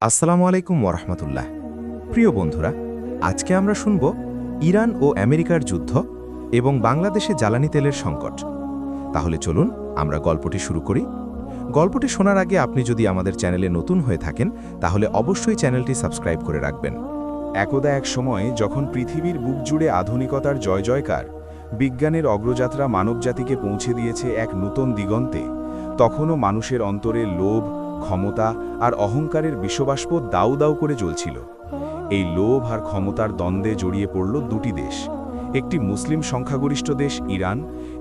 আসসালামু আলাইকুম ওরহমতুল্লাহ। প্রিয় বন্ধুরা, আজকে আমরা শুনব ইরান ও আমেরিকার যুদ্ধ এবং বাংলাদেশে জ্বালানি তেলের সংকট। তাহলে চলুন আমরা গল্পটি শুরু করি। গল্পটি শোনার আগে আপনি যদি আমাদের চ্যানেলে নতুন হয়ে থাকেন তাহলে অবশ্যই চ্যানেলটি সাবস্ক্রাইব করে রাখবেন। একদা এক সময় যখন পৃথিবীর বুক জুড়ে আধুনিকতার জয়জয়কার, বিজ্ঞানের অগ্রযাত্রা মানবজাতিকে পৌঁছে দিয়েছে এক নূতন দিগন্তে, তখনও মানুষের অন্তরে লোভ, ক্ষমতা আর অহংকারের বিষবাষ্প দাউ দাউ করে জ্বলছিল। এই লোভ আর ক্ষমতার দ্বন্দ্বে জড়িয়ে পড়ল দুটি দেশ, একটি মুসলিম সংখ্যাগরিষ্ঠ দেশ ইরান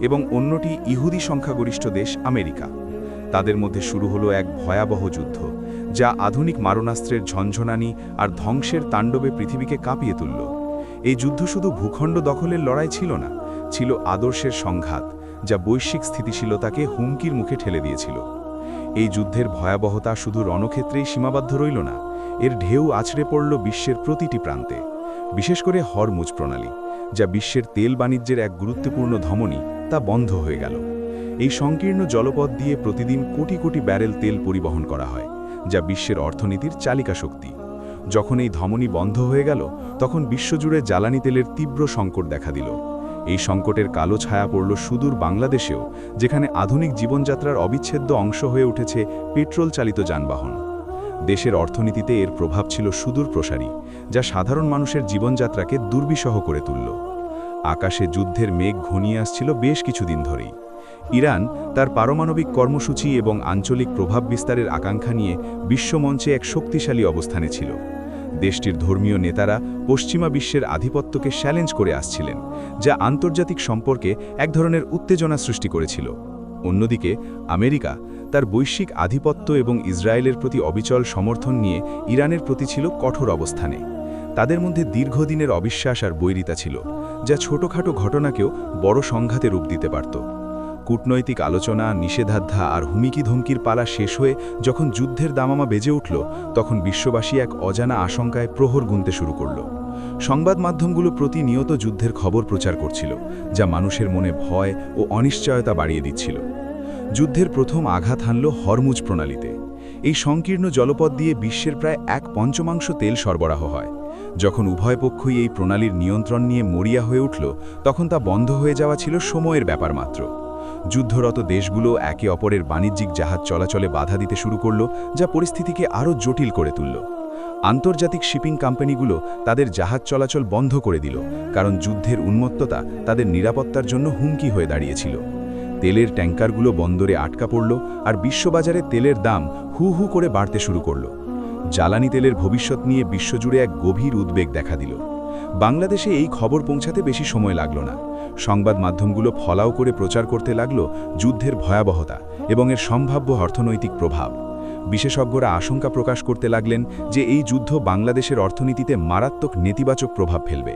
এবং অন্যটি ইহুদি সংখ্যাগরিষ্ঠ দেশ আমেরিকা। তাদের মধ্যে শুরু হলো এক ভয়াবহ যুদ্ধ, যা আধুনিক মারণাস্ত্রের ঝনঝনানি আর ধ্বংসের তাণ্ডবে পৃথিবীকে কাঁপিয়ে তুলল। এই যুদ্ধ শুধু ভূখণ্ড দখলের লড়াই ছিল না, ছিল আদর্শের সংঘাত, যা বৈশ্বিক স্থিতিশীলতাকে হুমকির মুখে ঠেলে দিয়েছিল। এই যুদ্ধের ভয়াবহতা শুধু রণক্ষেত্রেই সীমাবদ্ধ রইল না, এর ঢেউ আছড়ে পড়ল বিশ্বের প্রতিটি প্রান্তে। বিশেষ করে হরমুজ প্রণালী, যা বিশ্বের তেল বাণিজ্যের এক গুরুত্বপূর্ণ ধমনী, তা বন্ধ হয়ে গেল। এই সংকীর্ণ জলপথ দিয়ে প্রতিদিন কোটি কোটি ব্যারেল তেল পরিবহন করা হয়, যা বিশ্বের অর্থনীতির চালিকা শক্তি। যখন এই ধমনী বন্ধ হয়ে গেল, তখন বিশ্বজুড়ে জ্বালানি তেলের তীব্র সংকট দেখা দিল। এই সংকটের কালো ছায়া পড়ল সুদূর বাংলাদেশেও, যেখানে আধুনিক জীবনযাত্রার অবিচ্ছেদ্য অংশ হয়ে উঠেছে পেট্রোল চালিত যানবাহন। দেশের অর্থনীতিতে এর প্রভাব ছিল সুদূর প্রসারী, যা সাধারণ মানুষের জীবনযাত্রাকে দুর্বিষহ করে তুলল। আকাশে যুদ্ধের মেঘ ঘনিয়ে আসছিল বেশ কিছুদিন ধরেই। ইরান তার পারমাণবিক কর্মসূচি এবং আঞ্চলিক প্রভাব বিস্তারের আকাঙ্ক্ষা নিয়ে বিশ্বমঞ্চে এক শক্তিশালী অবস্থানে ছিল। দেশটির ধর্মীয় নেতারা পশ্চিমা বিশ্বের আধিপত্যকে চ্যালেঞ্জ করে আসছিলেন, যা আন্তর্জাতিক সম্পর্কে এক ধরনের উত্তেজনা সৃষ্টি করেছিল। অন্যদিকে আমেরিকা তার বৈশ্বিক আধিপত্য এবং ইসরায়েলের প্রতি অবিচল সমর্থন নিয়ে ইরানের প্রতি ছিল কঠোর অবস্থানে। তাদের মধ্যে দীর্ঘদিনের অবিশ্বাস আর বৈরিতা ছিল, যা ছোটখাটো ঘটনাকেও বড় সংঘাতে রূপ দিতে পারত। কূটনৈতিক আলোচনা, নিষেধাজ্ঞা আর হুমকি ধমকির পালা শেষ হয়ে যখন যুদ্ধের দামামা বেজে উঠল, তখন বিশ্ববাসী এক অজানা আশঙ্কায় প্রহর গুনতে শুরু করল। সংবাদ মাধ্যমগুলো প্রতিনিয়ত যুদ্ধের খবর প্রচার করছিল, যা মানুষের মনে ভয় ও অনিশ্চয়তা বাড়িয়ে দিচ্ছিল। যুদ্ধের প্রথম আঘাত হানল হরমুজ প্রণালীতে। এই সংকীর্ণ জলপথ দিয়ে বিশ্বের প্রায় 1/5 তেল সরবরাহ হয়। যখন উভয় পক্ষই এই প্রণালীর নিয়ন্ত্রণ নিয়ে মরিয়া হয়ে উঠল, তখন তা বন্ধ হয়ে যাওয়া ছিল সময়ের ব্যাপার মাত্র। যুদ্ধরত দেশগুলো একে অপরের বাণিজ্যিক জাহাজ চলাচলে বাধা দিতে শুরু করল, যা পরিস্থিতিকে আরও জটিল করে তুলল। আন্তর্জাতিক শিপিং কোম্পানিগুলো তাদের জাহাজ চলাচল বন্ধ করে দিল, কারণ যুদ্ধের উন্মত্ততা তাদের নিরাপত্তার জন্য হুমকি হয়ে দাঁড়িয়েছিল। তেলের ট্যাঙ্কারগুলো বন্দরে আটকা পড়ল, আর বিশ্ববাজারে তেলের দাম হু হু করে বাড়তে শুরু করল। জ্বালানি তেলের ভবিষ্যৎ নিয়ে বিশ্বজুড়ে এক গভীর উদ্বেগ দেখা দিল। বাংলাদেশে এই খবর পৌঁছাতে বেশি সময় লাগল না। সংবাদ মাধ্যমগুলো ফলাও করে প্রচার করতে লাগল যুদ্ধের ভয়াবহতা এবং এর সম্ভাব্য অর্থনৈতিক প্রভাব। বিশেষজ্ঞরা আশঙ্কা প্রকাশ করতে লাগলেন যে এই যুদ্ধ বাংলাদেশের অর্থনীতিতে মারাত্মক নেতিবাচক প্রভাব ফেলবে।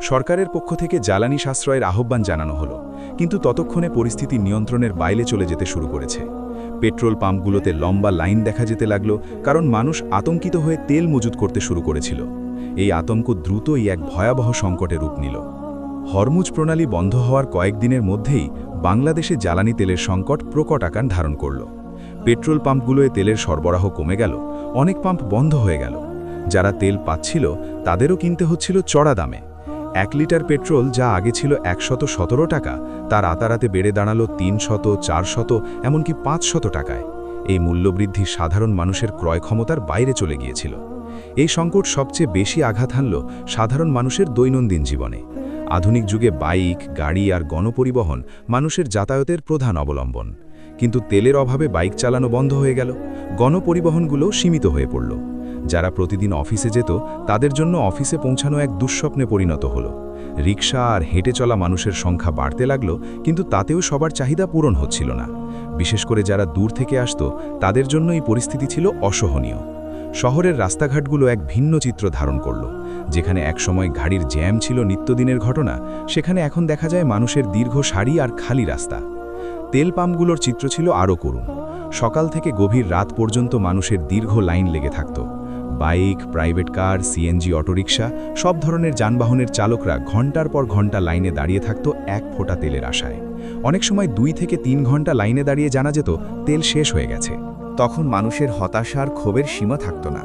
সরকারের পক্ষ থেকে জ্বালানি সাশ্রয়ের আহ্বান জানানো হলো, কিন্তু ততক্ষণে পরিস্থিতি নিয়ন্ত্রণের বাইরে চলে যেতে শুরু করেছে। পেট্রোল পাম্পগুলোতে লম্বা লাইন দেখা যেতে লাগল, কারণ মানুষ আতঙ্কিত হয়ে তেল মজুত করতে শুরু করেছিল। এই আতঙ্ক দ্রুতই এক ভয়াবহ সংকটে রূপ নিল। হরমুজ প্রণালী বন্ধ হওয়ার কয়েকদিনের মধ্যেই বাংলাদেশে জ্বালানি তেলের সংকট প্রকট আকার ধারণ করল। পেট্রোল পাম্পগুলোয় তেলের সরবরাহ কমে গেল, অনেক পাম্প বন্ধ হয়ে গেল। যারা তেল পাচ্ছিল তাদেরও কিনতে হচ্ছিল চড়া দামে। 1 লিটার পেট্রোল যা আগে ছিল 117 টাকা, তা রাতারাতে বেড়ে দাঁড়ালো 300, 400, এমনকি 500 টাকায়। এই মূল্যবৃদ্ধি সাধারণ মানুষের ক্রয় ক্ষমতার বাইরে চলে গিয়েছিল। এই সংকট সবচেয়ে বেশি আঘাত হানল সাধারণ মানুষের দৈনন্দিন জীবনে। আধুনিক যুগে বাইক, গাড়ি আর গণপরিবহন মানুষের যাতায়াতের প্রধান অবলম্বন। কিন্তু তেলের অভাবে বাইক চালানো বন্ধ হয়ে গেল, গণপরিবহনগুলো সীমিত হয়ে পড়ল। যারা প্রতিদিন অফিসে যেত তাদের জন্য অফিসে পৌঁছানো এক দুঃস্বপ্নে পরিণত হলো। রিক্সা আর হেঁটে চলা মানুষের সংখ্যা বাড়তে লাগল, কিন্তু তাতেও সবার চাহিদা পূরণ হচ্ছিল না। বিশেষ করে যারা দূর থেকে আসত তাদের জন্য এই পরিস্থিতি ছিল অসহনীয়। শহরের রাস্তাঘাটগুলো এক ভিন্ন চিত্র ধারণ করল। যেখানে একসময় গাড়ির জ্যাম ছিল নিত্যদিনের ঘটনা, সেখানে এখন দেখা যায় মানুষের দীর্ঘ সারি আর খালি রাস্তা। তেল পাম্পগুলোর চিত্র ছিল আরও করুণ। সকাল থেকে গভীর রাত পর্যন্ত মানুষের দীর্ঘ লাইন লেগে থাকত। Bike, private car, CNG autorickshaw, সব ধরনের যানবাহনের চালকরা ঘন্টার পর ঘন্টা লাইনে দাঁড়িয়ে থাকত এক ফোঁটা তেলের আশায়। অনেক সময় 2 থেকে 3 ঘন্টা লাইনে দাঁড়িয়ে জানা যেত তেল শেষ হয়ে গেছে। তখন মানুষের হতাশার ক্ষোভের সীমা থাকত না।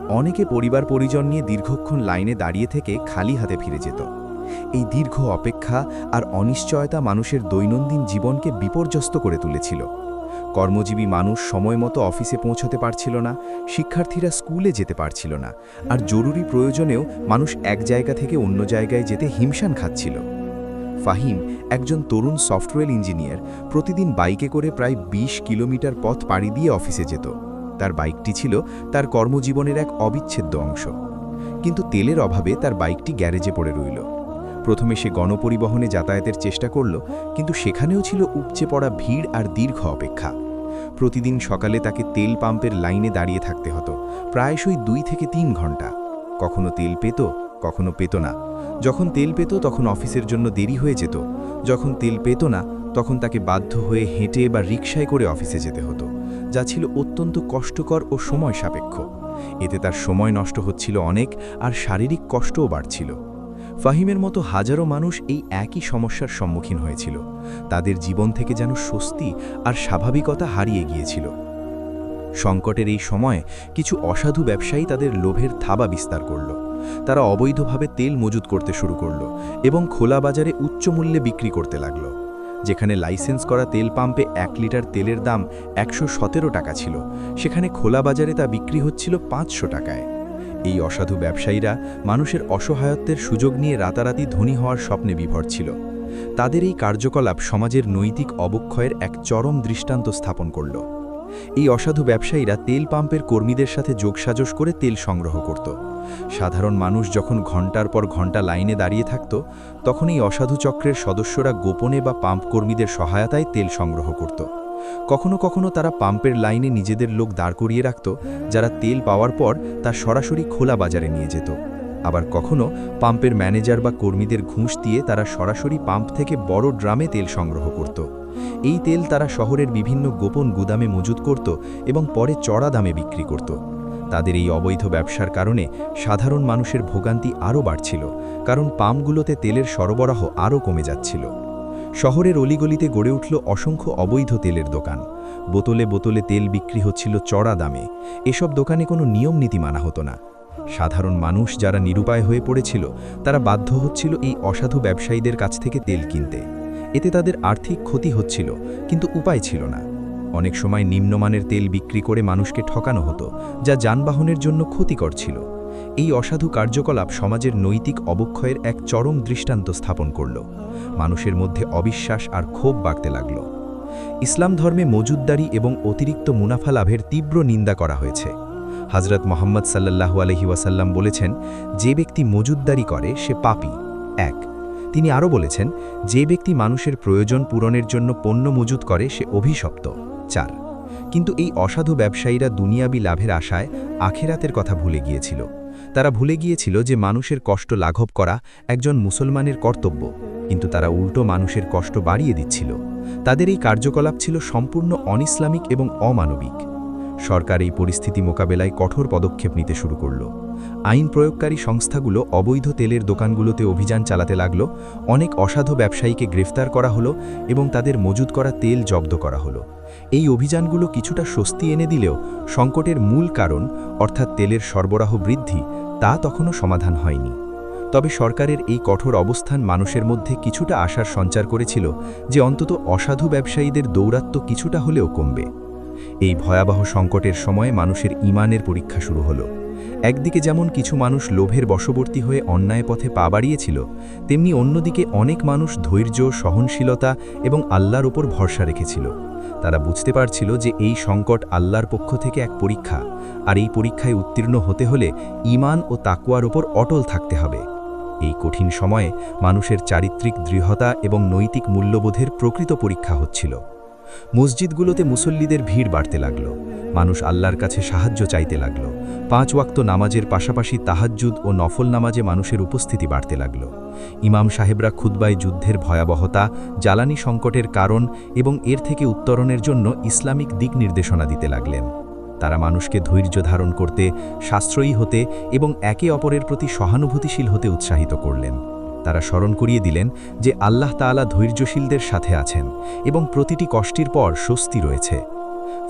অনেকে পরিবার পরিজন নিয়ে দীর্ঘক্ষণ লাইনে দাঁড়িয়ে থেকে খালি হাতে ফিরে যেত। এই দীর্ঘ অপেক্ষা আর অনিশ্চয়তা মানুষের দৈনন্দিন জীবনকে বিপর্যস্ত করে তুলেছিল। কর্মজীবী মানুষ সময় মতো অফিসে পৌঁছতে পারছিল না, শিক্ষার্থীরা স্কুলে যেতে পারছিল না, আর জরুরি প্রয়োজনেও মানুষ এক জায়গা থেকে অন্য জায়গায় যেতে হিমশান খাচ্ছিল। ফাহিম, একজন তরুণ সফটওয়্যার ইঞ্জিনিয়ার, প্রতিদিন বাইকে করে প্রায় ২০ কিলোমিটার পথ পাড়ি দিয়ে অফিসে যেত। তার বাইকটি ছিল তার কর্মজীবনের এক অবিচ্ছেদ্য অংশ। কিন্তু তেলের অভাবে তার বাইকটি গ্যারেজে পড়ে রইল। প্রথমে সে গণপরিবহনে যাতায়াতের চেষ্টা করল, কিন্তু সেখানেও ছিল উপচে পড়া ভিড় আর দীর্ঘ অপেক্ষা। প্রতিদিন সকালে তাকে তেল পাম্পের লাইনে দাঁড়িয়ে থাকতে হতো, প্রায়শই ২ থেকে ৩ ঘন্টা। কখনো তেল পেত, কখনো পেত না। যখন তেল পেত তখন অফিসের জন্য দেরি হয়ে যেত, যখন তেল পেত না তখন তাকে বাধ্য হয়ে হেঁটে বা রিকশায় করে অফিসে যেতে হতো, যা ছিল অত্যন্ত কষ্টকর ও সময় সাপেক্ষ। এতে তার সময় নষ্ট হচ্ছিল অনেক, আর শারীরিক কষ্টও বাড়ছিল। ফাহিমের মতো হাজারো মানুষ এই একই সমস্যার সম্মুখীন হয়েছিল। তাদের জীবন থেকে যেন স্বস্তি আর স্বাভাবিকতা হারিয়ে গিয়েছিল। সংকটের এই সময়ে কিছু অসাধু ব্যবসায়ী তাদের লোভের থাবা বিস্তার করল। তারা অবৈধভাবে তেল মজুত করতে শুরু করল এবং খোলা বাজারে উচ্চ মূল্যে বিক্রি করতে লাগল। যেখানে লাইসেন্স করা তেল পাম্পে ১ লিটার তেলের দাম ১১৭ টাকা ছিল, সেখানে খোলা বাজারে তা বিক্রি হচ্ছিল ৫০০ টাকায়। এই অসাধু ব্যবসায়ীরা মানুষের অসহায়ত্বের সুযোগ নিয়ে রাতারাতি ধনী হওয়ার স্বপ্নে বিভর ছিল। তাদের এই কার্যকলাপ সমাজের নৈতিক অবক্ষয়ের এক চরম দৃষ্টান্ত স্থাপন করল। এই অসাধু ব্যবসায়ীরা তেল পাম্পের কর্মীদের সাথে যোগসাজশ করে তেল সংগ্রহ করত। সাধারণ মানুষ যখন ঘন্টার পর ঘন্টা লাইনে দাঁড়িয়ে থাকত, তখন এই অসাধু চক্রের সদস্যরা গোপনে বা পাম্প কর্মীদের সহায়তায় তেল সংগ্রহ করত। কখনো কখনো তারা পাম্পের লাইনে নিজেদের লোক দাঁড় করিয়ে রাখত, যারা তেল পাওয়ার পর তা সরাসরি খোলা বাজারে নিয়ে যেত। আবার কখনো পাম্পের ম্যানেজার বা কর্মীদের ঘুষ দিয়ে তারা সরাসরি পাম্প থেকে বড় ড্রামে তেল সংগ্রহ করত। এই তেল তারা শহরের বিভিন্ন গোপন গুদামে মজুত করত এবং পরে চড়া দামে বিক্রি করত। তাদের এই অবৈধ ব্যবসার কারণে সাধারণ মানুষের ভোগান্তি আরও বাড়ছিল, কারণ পাম্পগুলোতে তেলের সরবরাহ আরও কমে যাচ্ছিল। শহরের অলিগলিতে গড়ে উঠল অসংখ্য অবৈধ তেলের দোকান। বোতলে বোতলে তেল বিক্রি হচ্ছিল চড়া দামে। এসব দোকানে কোনো নিয়ম নীতি মানা হতো না। সাধারণ মানুষ যারা নিরুপায় হয়ে পড়েছিল, তারা বাধ্য হচ্ছিল এই অসাধু ব্যবসায়ীদের কাছ থেকে তেল কিনতে। এতে তাদের আর্থিক ক্ষতি হচ্ছিল, কিন্তু উপায় ছিল না। অনেক সময় নিম্নমানের তেল বিক্রি করে মানুষকে ঠকানো হতো, যা যানবাহনের জন্য ক্ষতিকর ছিল। এই অসাধু কার্যকলাপ সমাজের নৈতিক অবক্ষয়ের এক চরম দৃষ্টান্ত স্থাপন করল। মানুষের মধ্যে অবিশ্বাস আর ক্ষোভ বাড়তে লাগল। ইসলাম ধর্মে মজুতদারি এবং অতিরিক্ত মুনাফা লাভের তীব্র নিন্দা করা হয়েছে। হযরত মুহাম্মদ সাল্লাল্লাহু আলাইহি ওয়াসাল্লাম বলেছেন, যে ব্যক্তি মজুতদারি করে সে পাপী। ১। তিনি আরও বলেছেন, যে ব্যক্তি মানুষের প্রয়োজন পূরণের জন্য পণ্য মজুত করে সে অভিশপ্ত। ৪। কিন্তু এই অসাধু ব্যবসায়ীরা দুনিয়াবি লাভের আশায় আখিরাতের কথা ভুলে গিয়েছিল। তারা ভুলে গিয়েছিল যে মানুষের কষ্ট লাঘব করা একজন মুসলমানের কর্তব্য, কিন্তু তারা উল্টো মানুষের কষ্ট বাড়িয়ে দিচ্ছিল। তাদের এই কার্যকলাপ ছিল সম্পূর্ণ অনিসলামিক এবং অমানবিক। সরকার এই পরিস্থিতি মোকাবেলায় কঠোর পদক্ষেপ নিতে শুরু করল। আইন প্রয়োগকারী সংস্থাগুলো অবৈধ তেলের দোকানগুলোতে অভিযান চালাতে লাগল। অনেক অসাধু ব্যবসায়ীকে গ্রেফতার করা হলো এবং তাদের মজুত করা তেল জব্দ করা হলো। এই অভিযানগুলো কিছুটা স্বস্তি এনে দিলেও সংকটের মূল কারণ, অর্থাৎ তেলের সরবরাহ বৃদ্ধি, তা তখনও সমাধান হয়নি। তবে সরকারের এই কঠোর অবস্থান মানুষের মধ্যে কিছুটা আশার সঞ্চার করেছিল যে অন্তত অসাধু ব্যবসায়ীদের দৌরাত্ম্য কিছুটা হলেও কমবে। এই ভয়াবহ সংকটের সময়ে মানুষের ঈমানের পরীক্ষা শুরু হলো। একদিকে যেমন কিছু মানুষ লোভের বশবর্তী হয়ে অন্যায় পথে পা বাড়িয়েছিল, তেমনি অন্যদিকে অনেক মানুষ ধৈর্য, সহনশীলতা এবং আল্লাহর উপর ভরসা রেখেছিল। তারা বুঝতে পারছিল যে এই সংকট আল্লাহর পক্ষ থেকে এক পরীক্ষা, আর এই পরীক্ষায় উত্তীর্ণ হতে হলে ঈমান ও তাকওয়ার উপর অটল থাকতে হবে। এই কঠিন সময়ে মানুষের চারিত্রিক দৃঢ়তা এবং নৈতিক মূল্যবোধের প্রকৃত পরীক্ষা হচ্ছিল। মসজিদগুলোতে মুসল্লিদের ভিড় বাড়তে লাগল। মানুষ আল্লাহর কাছে সাহায্য চাইতে লাগল। 5 ওয়াক্ত নামাজের পাশাপাশি তাহাজ্জুদ ও নফল নামাজে মানুষের উপস্থিতি বাড়তে লাগল। ইমাম সাহেবরা খুতবায় যুদ্ধের ভয়াবহতা, জ্বালানি সংকটের কারণ এবং এর থেকে উত্তরণের জন্য ইসলামিক দিক নির্দেশনা দিতে লাগলেন। তারা মানুষকে ধৈর্য ধারণ করতে, সাশ্রয়ী হতে এবং একে অপরের প্রতি সহানুভূতিশীল হতে উৎসাহিত করলেন। তারা স্মরণ করিয়ে দিলেন যে আল্লাহ তাআলা ধৈর্যশীলদের সাথে আছেন এবং প্রতিটি কষ্টের পর স্বস্তি রয়েছে।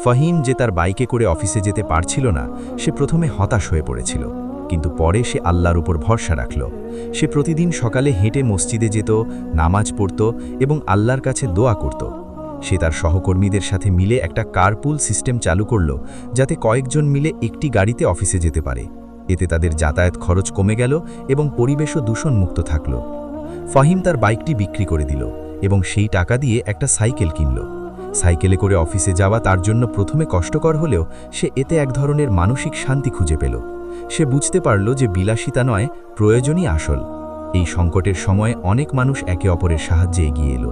ফাহিম যে তার বাইকে করে অফিসে যেতে পারছিল না, সে প্রথমে হতাশ হয়ে পড়েছিল, কিন্তু পরে সে আল্লাহর উপর ভরসা রাখল। সে প্রতিদিন সকালে হেঁটে মসজিদে যেত, নামাজ পড়ত এবং আল্লাহর কাছে দোয়া করত। সে তার সহকর্মীদের সাথে মিলে একটা কারপুল সিস্টেম চালু করল, যাতে কয়েকজন মিলে একটি গাড়িতে অফিসে যেতে পারে। এতে তাদের যাতায়াত খরচ কমে গেল এবং পরিবেশও দূষণমুক্ত থাকল। ফাহিম তার বাইকটি বিক্রি করে দিল এবং সেই টাকা দিয়ে একটা সাইকেল কিনল। সাইকেলে করে অফিসে যাওয়া তার জন্য প্রথমে কষ্টকর হলেও সে এতে এক ধরনের মানসিক শান্তি খুঁজে পেল। সে বুঝতে পারল যে বিলাসিতা নয়, প্রয়োজনই আসল। এই সংকটের সময় অনেক মানুষ একে অপরের সাহায্যে এগিয়ে এলো।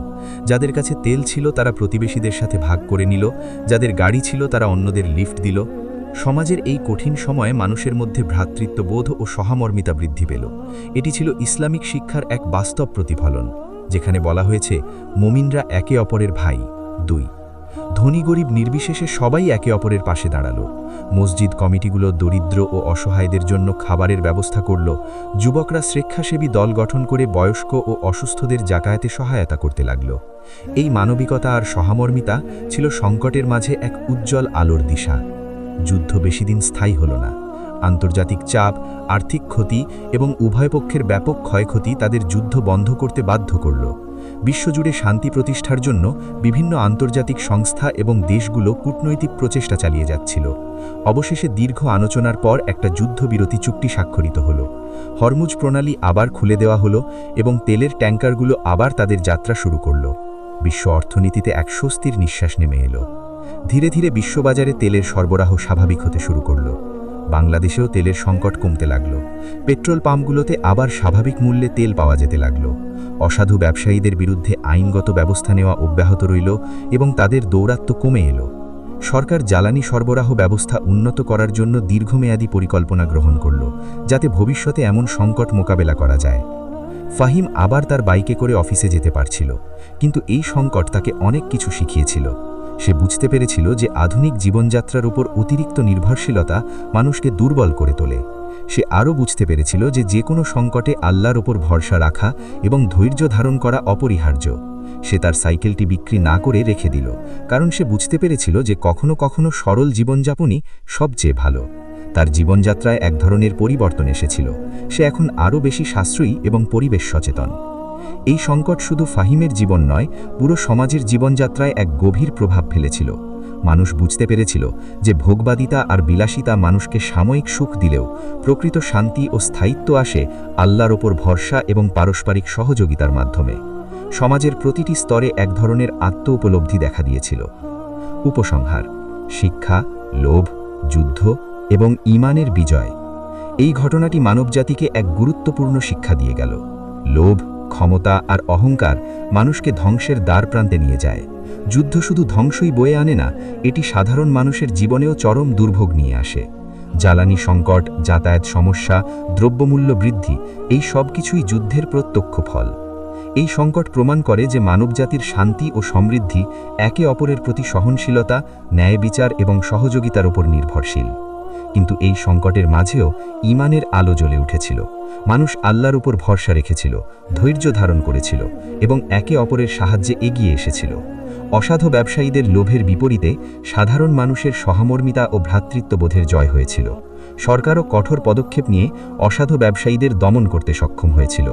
যাদের কাছে তেল ছিল তারা প্রতিবেশীদের সাথে ভাগ করে নিল, যাদের গাড়ি ছিল তারা অন্যদের লিফট দিল। সমাজের এই কঠিন সময়ে মানুষের মধ্যে ভ্রাতৃত্ববোধ ও সহমর্মিতা বৃদ্ধি পেল। এটি ছিল ইসলামিক শিক্ষার এক বাস্তব প্রতিফলন, যেখানে বলা হয়েছে মুমিনরা একে অপরের ভাই। 2 ধনী গরিব নির্বিশেষে সবাই একে অপরের পাশে দাঁড়ালো। মসজিদ কমিটিগুলো দরিদ্র ও অসহায়দের জন্য খাবারের ব্যবস্থা করল। যুবকরা স্বেচ্ছাসেবী দল গঠন করে বয়স্ক ও অসুস্থদের যাতায়াতে সহায়তা করতে লাগল। এই মানবিকতা আর সহমর্মিতা ছিল সংকটের মাঝে এক উজ্জ্বল আলোর দিশা। যুদ্ধ বেশিদিন স্থায়ী হল না। আন্তর্জাতিক চাপ, আর্থিক ক্ষতি এবং উভয় পক্ষের ব্যাপক ক্ষয়ক্ষতি তাদের যুদ্ধ বন্ধ করতে বাধ্য করল। বিশ্বজুড়ে শান্তি প্রতিষ্ঠার জন্য বিভিন্ন আন্তর্জাতিক সংস্থা এবং দেশগুলো কূটনৈতিক প্রচেষ্টা চালিয়ে যাচ্ছিল। অবশেষে দীর্ঘ আলোচনার পর একটা যুদ্ধবিরতি চুক্তি স্বাক্ষরিত হল। হরমুজ প্রণালী আবার খুলে দেওয়া হলো এবং তেলের ট্যাঙ্কারগুলো আবার তাদের যাত্রা শুরু করল। বিশ্ব অর্থনীতিতে এক স্বস্তির নিঃশ্বাস নেমে এলো। ধীরে ধীরে বিশ্ববাজারে তেলের সরবরাহ স্বাভাবিক হতে শুরু করল। বাংলাদেশেও তেলের সংকট কমতে লাগল। পেট্রোল পাম্পগুলোতে আবার স্বাভাবিক মূল্যে তেল পাওয়া যেতে লাগল। অসাধু ব্যবসায়ীদের বিরুদ্ধে আইনগত ব্যবস্থা নেওয়া অব্যাহত রইল এবং তাদের দৌরাত্ম্য কমে এলো। সরকার জ্বালানি সরবরাহ ব্যবস্থা উন্নত করার জন্য দীর্ঘমেয়াদী পরিকল্পনা গ্রহণ করল, যাতে ভবিষ্যতে এমন সংকট মোকাবেলা করা যায়। ফাহিম আবার তার বাইকে করে অফিসে যেতে পারছিল, কিন্তু এই সংকট তাকে অনেক কিছু শিখিয়েছিল। সে বুঝতে পেরেছিল যে আধুনিক জীবনযাত্রার উপর অতিরিক্ত নির্ভরশীলতা মানুষকে দুর্বল করে তোলে। সে আরও বুঝতে পেরেছিল যে কোনো সংকটে আল্লাহর ওপর ভরসা রাখা এবং ধৈর্য ধারণ করা অপরিহার্য। সে তার সাইকেলটি বিক্রি না করে রেখে দিল, কারণ সে বুঝতে পেরেছিল যে কখনো কখনো সরল জীবনযাপনই সবচেয়ে ভালো। তার জীবনযাত্রায় এক ধরনের পরিবর্তন এসেছিল। সে এখন আরও বেশি সাশ্রয়ী এবং পরিবেশ সচেতন। এই সংকট শুধু ফাহিমের জীবন নয়, পুরো সমাজের জীবনযাত্রায় এক গভীর প্রভাব ফেলেছিল। মানুষ বুঝতে পেরেছিল যে ভোগবাদিতা আর বিলাসিতা মানুষকে সাময়িক সুখ দিলেও প্রকৃত শান্তি ও স্থায়িত্ব আসে আল্লাহর ওপর ভরসা এবং পারস্পরিক সহযোগিতার মাধ্যমে। সমাজের প্রতিটি স্তরে এক ধরনের আত্ম উপলব্ধি দেখা দিয়েছিল। উপসংহার: শিক্ষা, লোভ, যুদ্ধ এবং ঈমানের বিজয়। এই ঘটনাটি মানবজাতিকে এক গুরুত্বপূর্ণ শিক্ষা দিয়ে গেল। লোভ, ক্ষমতা আর অহংকার মানুষকে ধ্বংসের দ্বারপ্রান্তে নিয়ে যায়। যুদ্ধ শুধু ধ্বংসই বয়ে আনে না, এটি সাধারণ মানুষের জীবনেও চরম দুর্ভোগ নিয়ে আসে। জ্বালানি সংকট, যাতায়াত সমস্যা, দ্রব্যমূল্য বৃদ্ধি, এই সব কিছুই যুদ্ধের প্রত্যক্ষ ফল। এই সংকট প্রমাণ করে যে মানবজাতির শান্তি ও সমৃদ্ধি একে অপরের প্রতি সহনশীলতা, ন্যায় বিচার এবং সহযোগিতার উপর নির্ভরশীল। কিন্তু এই সংকটের মাঝেও ঈমানের আলো জ্বলে উঠেছিল। মানুষ আল্লাহর উপর ভরসা রেখেছিল, ধৈর্য ধারণ করেছিল এবং একে অপরের সাহায্যে এগিয়ে এসেছিল। অসাধু ব্যবসায়ীদের লোভের বিপরীতে সাধারণ মানুষের সহমর্মিতা ও ভ্রাতৃত্ববোধের জয় হয়েছিল। সরকারও কঠোর পদক্ষেপ নিয়ে অসাধু ব্যবসায়ীদের দমন করতে সক্ষম হয়েছিল।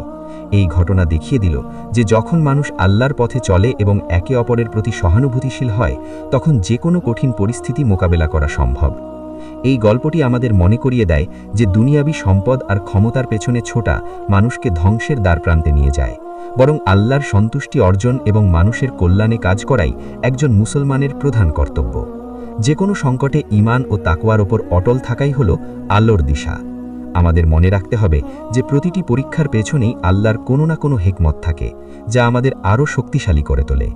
এই ঘটনা দেখিয়ে দিল যে যখন মানুষ আল্লাহর পথে চলে এবং একে অপরের প্রতি সহানুভূতিশীল হয়, তখন যে কোনো কঠিন পরিস্থিতি মোকাবেলা করা সম্ভব। এই গল্পটি আমাদের মনে করিয়ে দেয় যে দুনিয়াবি সম্পদ আর ক্ষমতার পেছনে ছোটা মানুষকে ধ্বংসের দ্বারপ্রান্তে নিয়ে যায়, বরং আল্লাহর সন্তুষ্টি অর্জন এবং মানুষের কল্যাণে কাজ করাই একজন মুসলমানের প্রধান কর্তব্য। যে কোনো সংকটে ঈমান ও তাকওয়ার ওপর অটল থাকাই হলো আল্লাহর দিশা। আমাদের মনে রাখতে হবে যে প্রতিটি পরীক্ষার পেছনেই আল্লাহর কোনো না কোনো হিকমত থাকে, যা আমাদের আরও শক্তিশালী করে তোলে।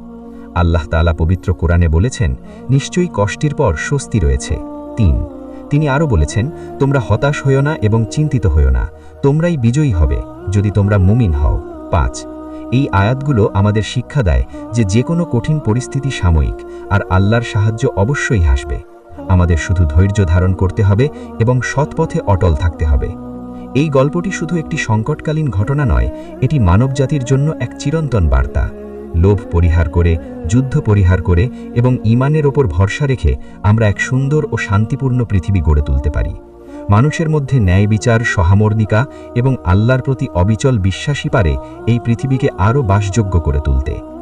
আল্লাহ তাআলা পবিত্র কোরআনে বলেছেন, নিশ্চয়ই কষ্টের পর স্বস্তি রয়েছে। 3 তিনি আরও বলেছেন, তোমরা হতাশ হইও না এবং চিন্তিত হইও না, তোমরাই বিজয়ী হবে যদি তোমরা মুমিন হও। 5 এই আয়াতগুলো আমাদের শিক্ষা দেয় যে কোনো কঠিন পরিস্থিতি সাময়িক, আর আল্লাহর সাহায্য অবশ্যই আসবে। আমাদের শুধু ধৈর্য ধারণ করতে হবে এবং সৎপথে অটল থাকতে হবে। এই গল্পটি শুধু একটি সংকটকালীন ঘটনা নয়, এটি মানবজাতির জন্য এক চিরন্তন বার্তা। লোভ পরিহার করে, যুদ্ধ পরিহার করে এবং ঈমানের ওপর ভরসা রেখে আমরা এক সুন্দর ও শান্তিপূর্ণ পৃথিবী গড়ে তুলতে পারি। মানুষের মধ্যে ন্যায় বিচার, সহামর্মিতা এবং আল্লাহর প্রতি অবিচল বিশ্বাসই পারে এই পৃথিবীকে আরও বাসযোগ্য করে তুলতে।